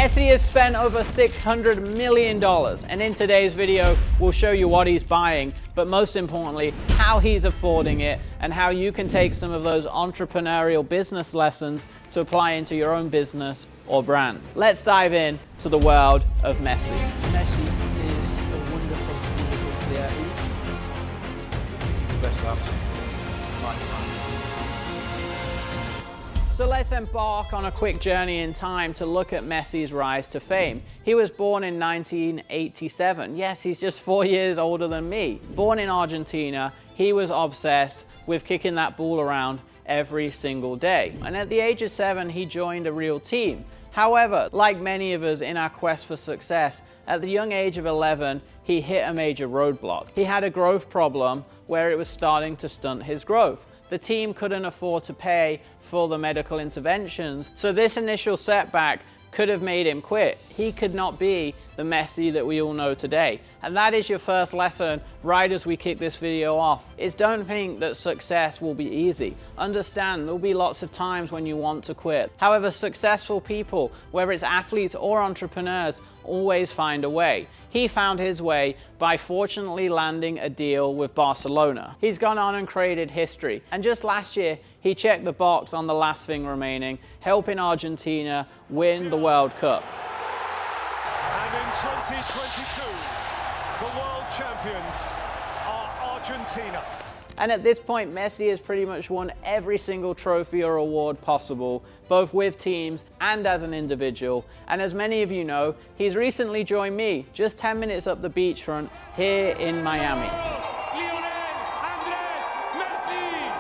Messi has spent over $600 million, and in today's video, we'll show you what he's buying, but most importantly, how he's affording it, and how you can take some of those entrepreneurial business lessons to apply into your own business or brand. Let's dive in to the world of Messi. Messi is a wonderful, wonderful player. He's the best I've seen in my time. So let's embark on a quick journey in time to look at Messi's rise to fame. He was born in 1987. Yes, he's just 4 years older than me. Born in Argentina, he was obsessed with kicking that ball around every single day. And at the age of 7, he joined a real team. However, like many of us in our quest for success, at the young age of 11, he hit a major roadblock. He had a growth problem where it was starting to stunt his growth. The team couldn't afford to pay for the medical interventions, so this initial setback could have made him quit. He could not be the Messi that we all know today. And that is your first lesson right as we kick this video off, is don't think that success will be easy. Understand there'll be lots of times when you want to quit. However, successful people, whether it's athletes or entrepreneurs, always find a way. He found his way by fortunately landing a deal with Barcelona. He's gone on and created history. And just last year, he checked the box on the last thing remaining, helping Argentina win the World Cup. And in 2022, the world champions are Argentina. And at this point, Messi has pretty much won every single trophy or award possible, both with teams and as an individual. And as many of you know, he's recently joined me just 10 minutes up the beachfront here in Miami. Lionel Messi.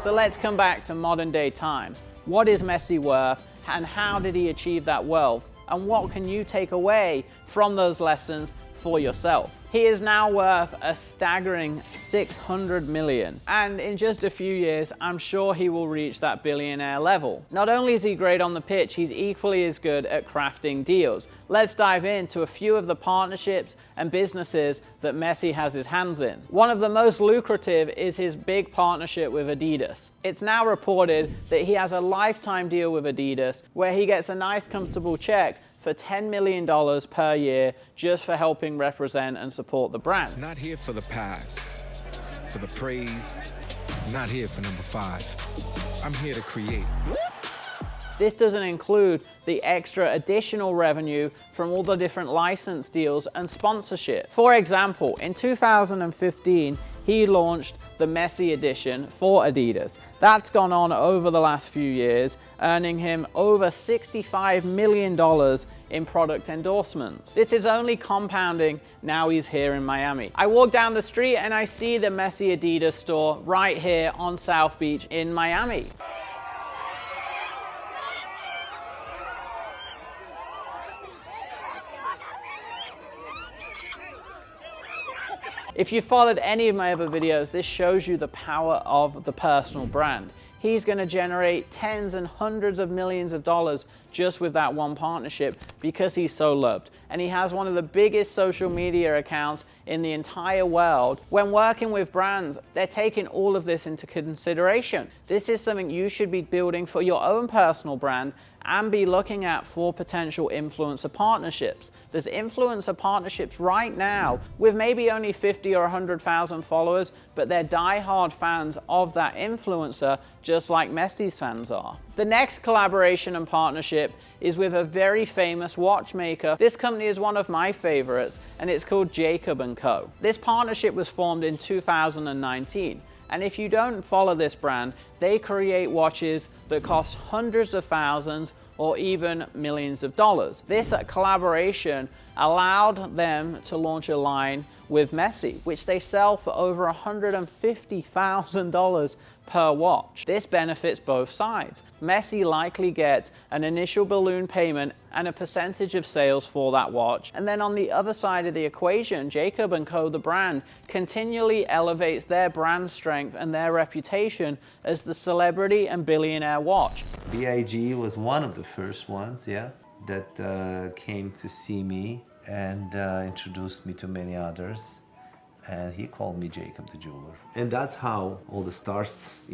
So let's come back to modern day times. What is Messi worth, and how did he achieve that wealth? And what can you take away from those lessons for yourself? He is now worth a staggering 600 million. And in just a few years, I'm sure he will reach that billionaire level. Not only is he great on the pitch, he's equally as good at crafting deals. Let's dive into a few of the partnerships and businesses that Messi has his hands in. One of the most lucrative is his big partnership with Adidas. It's now reported that he has a lifetime deal with Adidas where he gets a nice comfortable check for $10 million per year just for helping represent and support the brand. Not here for the past, for the praise, not here for number 5. I'm here to create. This doesn't include the extra additional revenue from all the different license deals and sponsorship. For example, in 2015, he launched the Messi edition for Adidas. That's gone on over the last few years, earning him over $65 million in product endorsements. This is only compounding now he's here in Miami. I walk down the street and I see the Messi Adidas store right here on South Beach in Miami. If you followed any of my other videos, this shows you the power of the personal brand. He's going to generate tens and hundreds of millions of dollars just with that one partnership because he's so loved. And he has one of the biggest social media accounts in the entire world. When working with brands, they're taking all of this into consideration. This is something you should be building for your own personal brand and be looking at for potential influencer partnerships. There's influencer partnerships right now with maybe only 50 or 100,000 followers, but they're die-hard fans of that influencer, just like Messi's fans are. The next collaboration and partnership is with a very famous watchmaker. This company is one of my favorites, and it's called Jacob & Co. This partnership was formed in 2019. And if you don't follow this brand, they create watches that cost hundreds of thousands or even millions of dollars. This collaboration allowed them to launch a line with Messi, which they sell for over $150,000 per watch. This benefits both sides. Messi likely gets an initial balloon payment and a percentage of sales for that watch. And then on the other side of the equation, Jacob & Co., the brand, continually elevates their brand strength and their reputation as the celebrity and billionaire watch. BIG was one of the first ones, that came to see me and introduced me to many others. And he called me Jacob the jeweler. And that's how all the stars,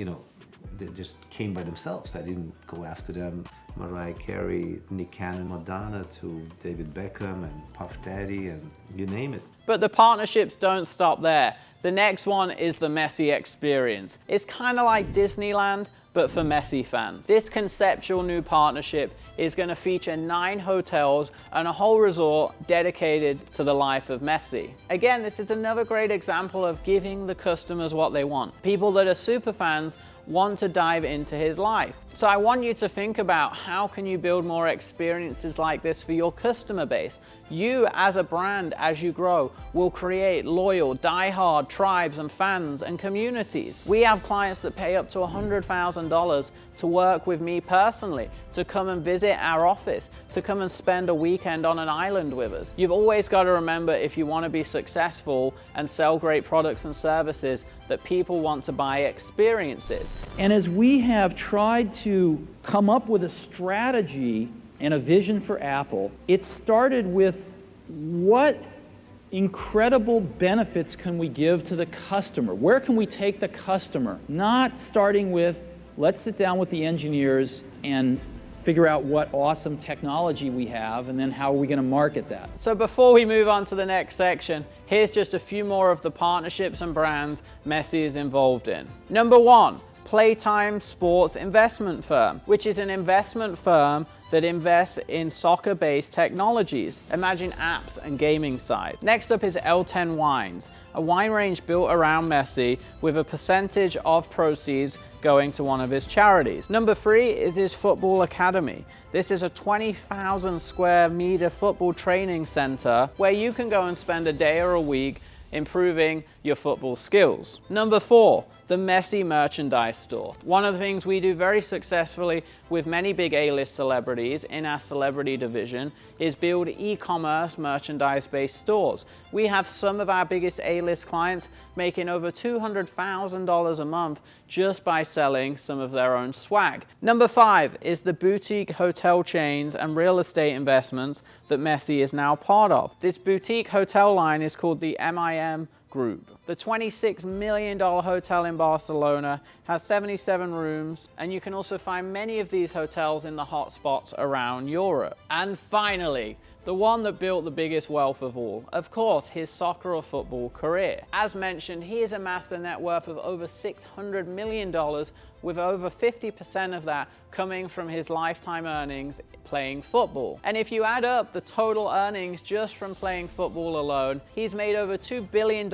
They just came by themselves. I didn't go after them. Mariah Carey, Nick Cannon, Madonna, to David Beckham and Puff Daddy, and you name it. But the partnerships don't stop there. The next one is the Messi experience. It's kind of like Disneyland, but for Messi fans. This conceptual new partnership is going to feature 9 hotels and a whole resort dedicated to the life of Messi. Again, this is another great example of giving the customers what they want. People that are super fans want to dive into his life. So I want you to think about how can you build more experiences like this for your customer base. You as a brand, as you grow, will create loyal, die-hard tribes and fans and communities. We have clients that pay up to $100,000 to work with me personally, to come and visit our office, to come and spend a weekend on an island with us. You've always got to remember, if you want to be successful and sell great products and services, that people want to buy experiences. And as we have tried to come up with a strategy and a vision for Apple, it started with what incredible benefits can we give to the customer? Where can we take the customer? Not starting with, let's sit down with the engineers and figure out what awesome technology we have, and then how are we going to market that. So before we move on to the next section, here's just a few more of the partnerships and brands Messi is involved in. Number 1, Playtime Sports Investment Firm, which is an investment firm that invests in soccer-based technologies. Imagine apps and gaming sites. Next up is L10 Wines, a wine range built around Messi with a percentage of proceeds going to one of his charities. Number 3 is his football academy. This is a 20,000 square meter football training center where you can go and spend a day or a week improving your football skills. Number 4, the Messi merchandise store. One of the things we do very successfully with many big A-list celebrities in our celebrity division is build e-commerce merchandise-based stores. We have some of our biggest A-list clients making over $200,000 a month just by selling some of their own swag. Number 5 is the boutique hotel chains and real estate investments that Messi is now part of. This boutique hotel line is called the MIM Group. The $26 million hotel in Barcelona has 77 rooms, and you can also find many of these hotels in the hot spots around Europe. And finally, the one that built the biggest wealth of all, of course, his soccer or football career. As mentioned, he has amassed a net worth of over $600 million, with over 50% of that coming from his lifetime earnings playing football. And if you add up the total earnings just from playing football alone, he's made over $2 billion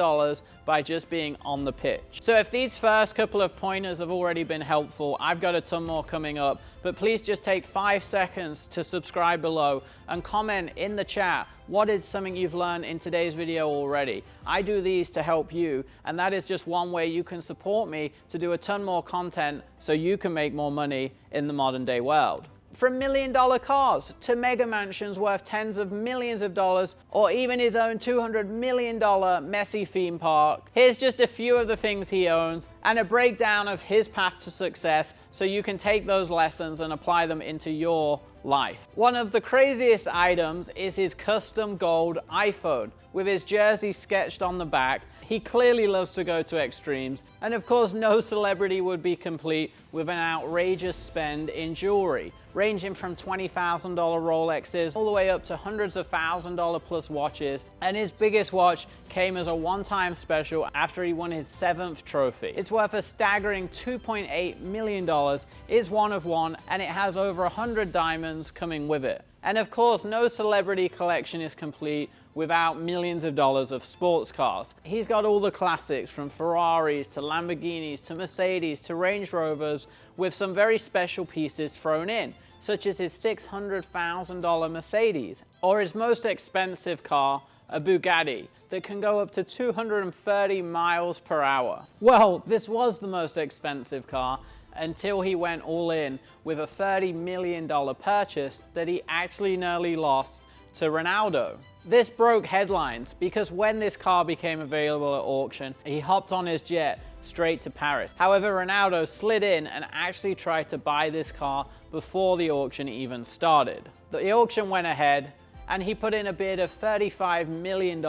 by just being on the pitch. So if these first couple of pointers have already been helpful, I've got a ton more coming up, but please just take 5 seconds to subscribe below and comment in the chat what is something you've learned in today's video already. I do these to help you, and that is just one way you can support me to do a ton more content so you can make more money in the modern day world. From $1 million cars to mega mansions worth tens of millions of dollars, or even his own $200 million Messi theme park. Here's just a few of the things he owns and a breakdown of his path to success so you can take those lessons and apply them into your life. One of the craziest items is his custom gold iPhone with his jersey sketched on the back. He clearly loves to go to extremes, and of course no celebrity would be complete with an outrageous spend in jewelry, ranging from $20,000 Rolexes all the way up to hundreds of $1,000 plus watches, and his biggest watch came as a one-time special after he won his 7th trophy. It's worth a staggering $2.8 million, is one of one, and it has over 100 diamonds coming with it. And of course, no celebrity collection is complete without millions of dollars of sports cars. He's got all the classics from Ferraris to Lamborghinis to Mercedes to Range Rovers, with some very special pieces thrown in, such as his $600,000 Mercedes, or his most expensive car, a Bugatti, that can go up to 230 miles per hour. Well, this was the most expensive car until he went all in with a $30 million purchase that he actually nearly lost to Ronaldo. This broke headlines because when this car became available at auction, he hopped on his jet straight to Paris. However, Ronaldo slid in and actually tried to buy this car before the auction even started. The auction went ahead and he put in a bid of $35 million.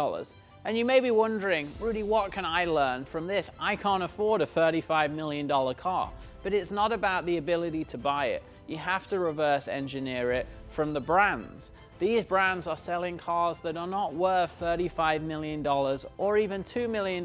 And you may be wondering, Rudy, what can I learn from this? I can't afford a $35 million car. But it's not about the ability to buy it. You have to reverse engineer it from the brands. These brands are selling cars that are not worth $35 million or even $2 million.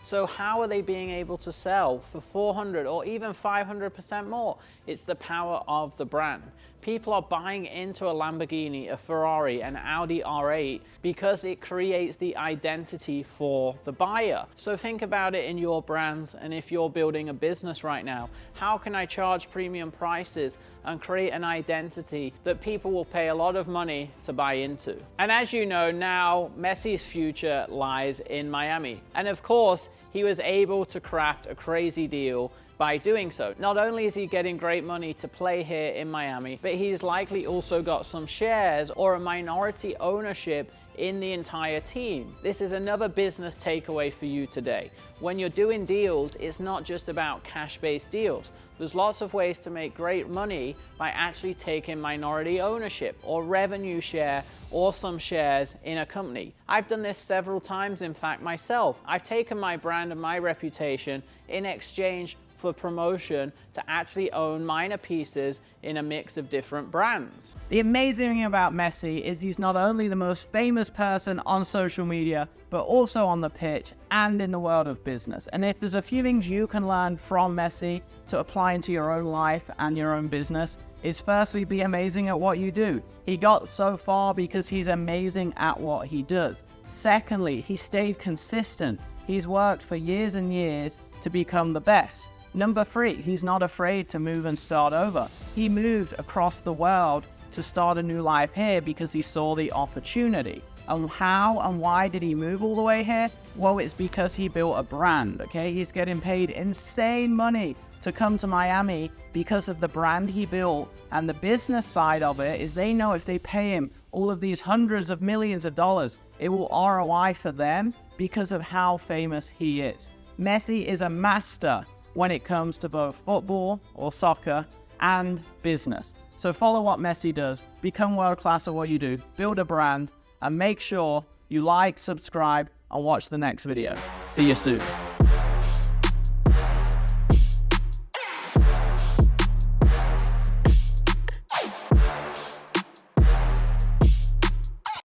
So how are they being able to sell for 400 or even 500% more? It's the power of the brand. People are buying into a Lamborghini, a Ferrari, an Audi R8 because it creates the identity for the buyer. So think about it in your brands, and if you're building a business right now, how can I charge premium prices and create an identity that people will pay a lot of money to buy into? And as you know now, Messi's future lies in Miami. And of course, he was able to craft a crazy deal by doing so. Not only is he getting great money to play here in Miami, but he's likely also got some shares or a minority ownership in the entire team. This is another business takeaway for you today. When you're doing deals, it's not just about cash-based deals. There's lots of ways to make great money by actually taking minority ownership or revenue share or some shares in a company. I've done this several times, in fact, myself. I've taken my brand and my reputation in exchange for promotion to actually own minor pieces in a mix of different brands. The amazing thing about Messi is he's not only the most famous person on social media, but also on the pitch and in the world of business. And if there's a few things you can learn from Messi to apply into your own life and your own business, is firstly, be amazing at what you do. He got so far because he's amazing at what he does. Secondly, he stayed consistent. He's worked for years and years to become the best. Number 3, he's not afraid to move and start over. He moved across the world to start a new life here because he saw the opportunity. And how and why did he move all the way here? Well, it's because he built a brand, okay? He's getting paid insane money to come to Miami because of the brand he built. And the business side of it is they know if they pay him all of these hundreds of millions of dollars, it will ROI for them because of how famous he is. Messi is a master when it comes to both football or soccer and business. So follow what Messi does, become world class at what you do, build a brand, and make sure you like, subscribe, and watch the next video. See you soon.